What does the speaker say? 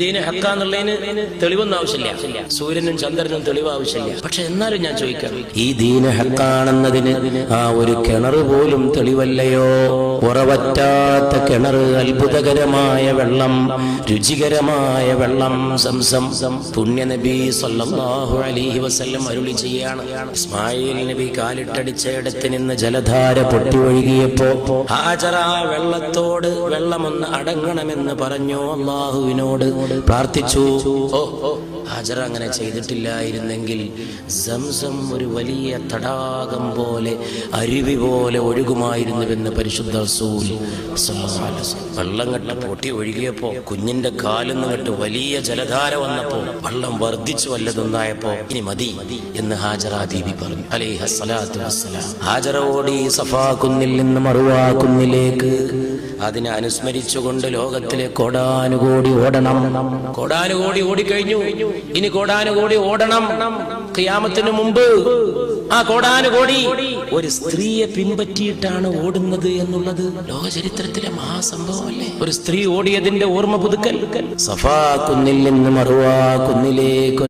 ദീന് ഹക്കാന്നുള്ളതിന് തെളിവൊന്നും ആവശ്യമില്ല, സൂര്യനും ചന്ദ്രനും തെളിവ് ആവശ്യമില്ല. പക്ഷെ എന്നാലും ഞാൻ ചോദിക്കാം, ഈ ദീന് ഹക്കാണെന്നതിന് ആ ഒരു കിണർ പോലും തെളിവല്ലയോ? ഉറവറ്റാത്ത കിണർ, അത്ഭുതകരമായ വെള്ളം, രുചികരമായ വെള്ളം, സംസം. പുണ്യ നബി സല്ലല്ലാഹു അലൈഹി വസല്ലം അരുളി ചെയ്യാണ്, ഇസ്മായിൽ നബി കാലിട്ടടിച്ച ഇടത്ത് നിന്ന് ജലധാര പൊട്ടി ഒഴുകിയപ്പോ ഹാജറ വെള്ളത്തോട് വെള്ളമൊന്ന് അടങ്ങണമെന്ന് പറഞ്ഞു, അല്ലാഹുവിനോട് പ്രാർത്ഥിച്ചു. ഹാജറ അങ്ങനെ ചെയ്തിട്ടില്ലായിരുന്നെങ്കിൽ സംസം ഒരു വലിയ തടാകം പോലെ, അരുവി പോലെ ഒഴുകുമായിരുന്നുവെന്ന് പരിശുദ്ധ റസൂൽ സല്ലല്ലാഹു അലൈഹി വസല്ലം. വെള്ളം കെട്ട് പൊട്ടി ഒഴുകിയപ്പോ, കുഞ്ഞിന്റെ കാലിന്ന് കെട്ട് വലിയ ജലധാര വന്നപ്പോ, വെള്ളം വർദ്ധിച്ചു വല്ലതൊന്നായപ്പോ ഇനി മതി എന്ന് ഹാജറ ബീബി പറഞ്ഞു അലൈഹിസ്സലാത്തു വസ്സലാം. ഹാജറ ഓടി സഫാ കുന്നിൽ നിന്ന് മറുവാ കുന്നിലേക്ക്. അതിനെ അനുസ്മരിച്ചുകൊണ്ട് ലോകത്തിലെ കോടാനുകോടി ഓടണം. കോടാനുകോടി ഓടിക്കഴിഞ്ഞു, ഇനി കോടാനുകോടി ഓടണം ഖിയാമത്തിന് മുമ്പ്. ആ കോടാനുകോടി ഒരു സ്ത്രീയെ പിൻപറ്റിയിട്ടാണ് ഓടുന്നത് എന്നുള്ളത് ലോക ചരിത്രത്തിലെ മഹാസംഭവമല്ലേ? ഒരു സ്ത്രീ ഓടിയതിന്റെ ഓർമ്മ പുതുക്കൽ. സഫാ കുന്നിൽ നിന്ന് മറുവാ കുന്നിലേക്ക്